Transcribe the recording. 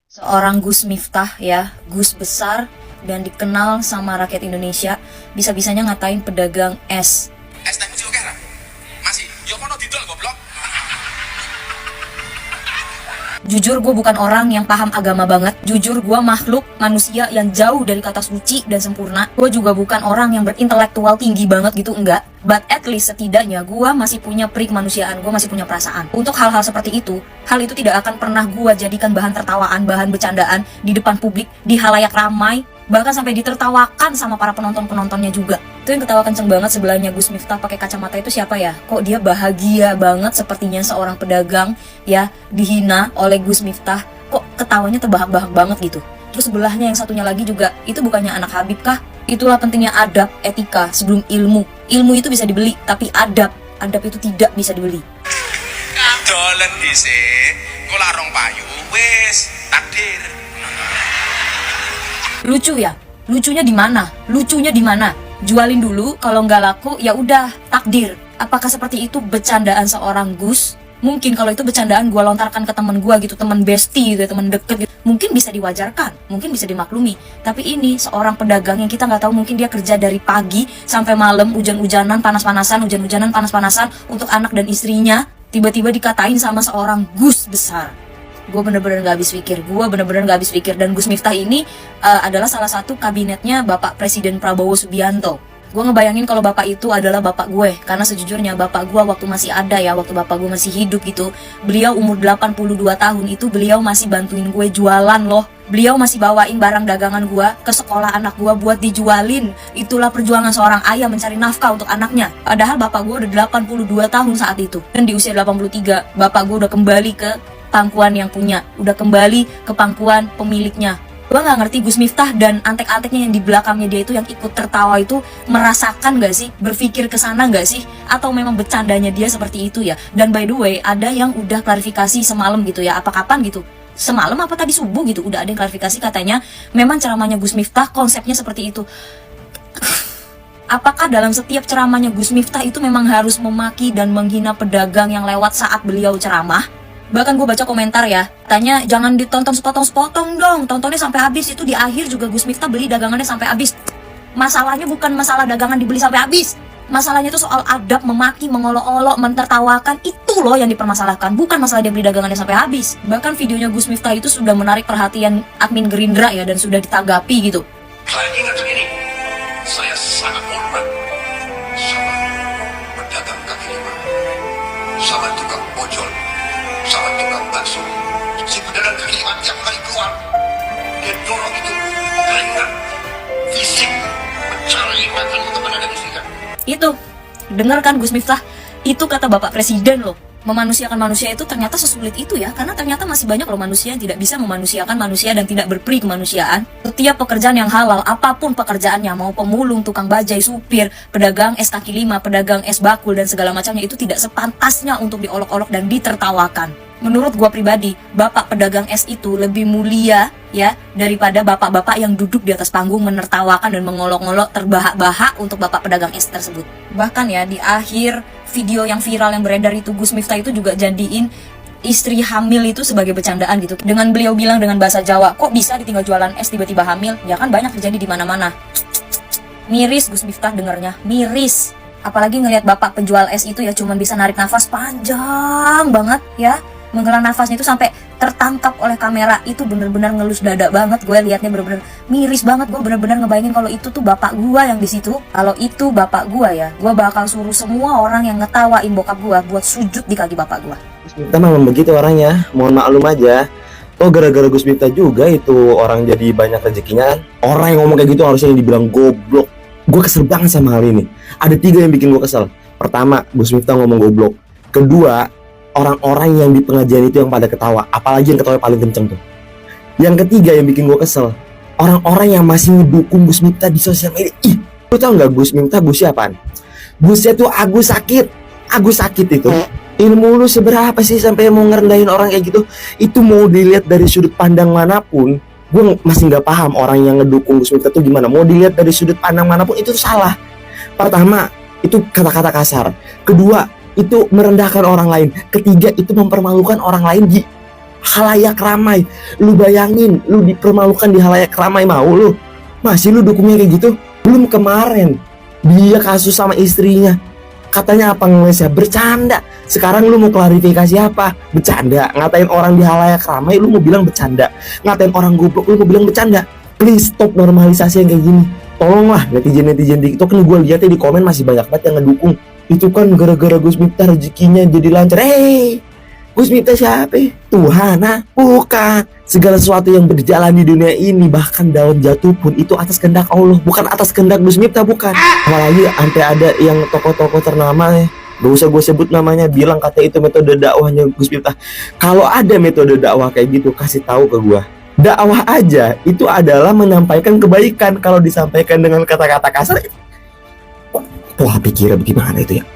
Seorang Gus Miftah ya, Gus besar dan dikenal sama rakyat Indonesia, bisa-bisanya ngatain pedagang es. Es teh muji oke ra? Masih, yo kono didol goblok. Jujur gue bukan orang yang paham agama banget. Jujur gue makhluk manusia yang jauh dari kata suci dan sempurna. Gue juga bukan orang yang berintelektual tinggi banget gitu, enggak. But at least setidaknya gue masih punya peri kemanusiaan, gue masih punya perasaan. Untuk hal-hal seperti itu, hal itu tidak akan pernah gue jadikan bahan tertawaan, bahan bercandaan di depan publik, di halayak ramai, bahkan sampai ditertawakan sama para penonton-penontonnya juga. Itu yang ketawa kenceng banget sebelahnya Gus Miftah pakai kacamata itu siapa ya? Kok dia bahagia banget sepertinya seorang pedagang ya dihina oleh Gus Miftah. Kok ketawanya terbahak-bahak banget gitu. Terus sebelahnya yang satunya lagi juga, itu bukannya anak Habib kah? Itulah pentingnya adab, etika sebelum ilmu. Ilmu itu bisa dibeli, tapi adab itu tidak bisa dibeli. Dolen dhisik, engko larung payu, wis takdir. Lucu ya? Lucunya di mana? Lucunya di mana? Jualin dulu, kalau nggak laku ya udah takdir. Apakah seperti itu bercandaan seorang Gus? Mungkin kalau itu bercandaan gue lontarkan ke temen gue gitu, temen bestie gitu, temen deket gitu, mungkin bisa diwajarkan, mungkin bisa dimaklumi. Tapi ini seorang pedagang yang kita nggak tahu, mungkin dia kerja dari pagi sampai malam, hujan-hujanan, panas-panasan, hujan-hujanan, panas-panasan untuk anak dan istrinya, tiba-tiba dikatain sama seorang Gus besar. Gue bener-bener gak habis pikir, dan Gus Miftah ini adalah salah satu kabinetnya Bapak Presiden Prabowo Subianto. Gue ngebayangin kalau bapak itu adalah bapak gue, karena sejujurnya bapak gue waktu masih ada ya, waktu bapak gue masih hidup gitu, beliau umur 82 tahun itu beliau masih bantuin gue jualan loh. Beliau masih bawain barang dagangan gue ke sekolah anak gue buat dijualin. Itulah perjuangan seorang ayah mencari nafkah untuk anaknya. Padahal bapak gue udah 82 tahun saat itu, dan di usia 83 bapak gue udah kembali ke pangkuan yang punya, udah kembali ke pangkuan pemiliknya. Gue gak ngerti Gus Miftah dan antek-anteknya yang di belakangnya dia itu yang ikut tertawa itu merasakan gak sih? Berpikir ke sana gak sih? Atau memang bercandanya dia seperti itu ya? Dan by the way, ada yang udah klarifikasi semalam gitu ya, apa kapan gitu? Semalam apa tadi subuh gitu, udah ada yang klarifikasi katanya memang ceramahnya Gus Miftah konsepnya seperti itu. Apakah dalam setiap ceramahnya Gus Miftah itu memang harus memaki dan menghina pedagang yang lewat saat beliau ceramah? Bahkan gue baca komentar ya, tanya jangan ditonton sepotong-sepotong dong, tontonnya sampai habis. Itu di akhir juga Gus Miftah beli dagangannya sampai habis. Masalahnya bukan masalah dagangan dibeli sampai habis, masalahnya itu soal adab, memaki, mengolok-olok, mentertawakan. Itu loh yang dipermasalahkan, bukan masalah dia beli dagangannya sampai habis. Bahkan videonya Gus Miftah itu sudah menarik perhatian admin Gerindra ya, dan sudah ditanggapi gitu. Saya ingat begini, saya sangat hormat sama pedagang kaki lima, sama tukang ojol, sama tukang bakso. Si pedagang kaki lima tiap kali keluar, dia dorong itu keringat fisik mencari makan untuk pedagang istrikan. Itu, dengarkan Gus Miftah, itu kata Bapak Presiden loh. Memanusiakan manusia itu ternyata sesulit itu ya, karena ternyata masih banyak loh manusia yang tidak bisa memanusiakan manusia dan tidak berperi kemanusiaan. Setiap pekerjaan yang halal, apapun pekerjaannya, mau pemulung, tukang bajai, supir, pedagang es kaki lima, pedagang es bakul dan segala macamnya, itu tidak sepantasnya untuk diolok-olok dan ditertawakan. Menurut gua pribadi, bapak pedagang es itu lebih mulia ya daripada bapak-bapak yang duduk di atas panggung menertawakan dan mengolok-olok terbahak-bahak untuk bapak pedagang es tersebut. Bahkan ya di akhir video yang viral yang beredar itu, Gus Miftah itu juga jadiin istri hamil itu sebagai bercandaan gitu. Dengan beliau bilang dengan bahasa Jawa, kok bisa ditinggal jualan es tiba-tiba hamil? Ya kan banyak terjadi di mana-mana. Miris Gus Miftah dengarnya, miris. Apalagi ngelihat bapak penjual es itu ya cuman bisa narik nafas panjang banget ya. Menghela nafasnya itu sampai tertangkap oleh kamera. Itu bener-bener ngelus dada banget. Gue liatnya bener-bener miris banget. Gue bener-bener ngebayangin kalau itu tuh bapak gue yang di situ. Kalau itu bapak gue ya, gue bakal suruh semua orang yang ngetawain bokap gue buat sujud di kaki bapak gue. Kita memang begitu orangnya, mohon maklum aja. Oh gara-gara Gus Miftah juga itu orang jadi banyak rezekinya kan. Orang yang ngomong kayak gitu harusnya dibilang goblok. Gue kesel banget sama hal ini. Ada 3 yang bikin gue kesel. Pertama, Gus Miftah ngomong goblok. Kedua, orang-orang yang di pengajian itu yang pada ketawa, apalagi yang ketawa paling kenceng tuh. Yang ketiga yang bikin gue kesel, orang-orang yang masih ngedukung Gus Miftah di sosial media. Ih, lu tau gak Gus Miftah Gusnya apaan? Gusnya tuh Agus sakit itu. Ilmu lu seberapa sih sampai mau ngerendahin orang kayak gitu? Itu mau dilihat dari sudut pandang manapun, gue masih nggak paham orang yang ngedukung Gus Miftah tuh gimana. Mau dilihat dari sudut pandang manapun itu salah. Pertama, itu kata-kata kasar. Kedua, itu merendahkan orang lain. Ketiga, itu mempermalukan orang lain. halayak ramai. Lu bayangin, lu dipermalukan di halayak ramai, mau lu? Masih lu dukungnya kayak gitu? Belum kemarin dia kasus sama istrinya, katanya apa ngelesnya, bercanda. Sekarang lu mau klarifikasi apa? Bercanda. Ngatain orang di halayak ramai lu mau bilang bercanda. Ngatain orang goblok lu mau bilang bercanda. Please stop normalisasi yang kayak gini. Tolonglah netizen-netizen TikTok nih, gue lihatnya di komen masih banyak banget yang ngedukung. Itu kan gara-gara Gus Miftah rezekinya jadi lancar. Gus Miftah siapa? Tuhan, bukan. Segala sesuatu yang berjalan di dunia ini, bahkan daun jatuh pun itu atas kehendak Allah, bukan atas kehendak Gus Miftah, bukan. Apalagi sampai ada yang tokoh-tokoh ternama ya, gak usah gue sebut namanya, bilang kata itu metode dakwahnya Gus Miftah. Kalau ada metode dakwah kayak gitu, kasih tahu ke gue. Dakwah aja itu adalah menyampaikan kebaikan. Kalau disampaikan dengan kata-kata kasar, pola pikirnya bagaimana itu ya?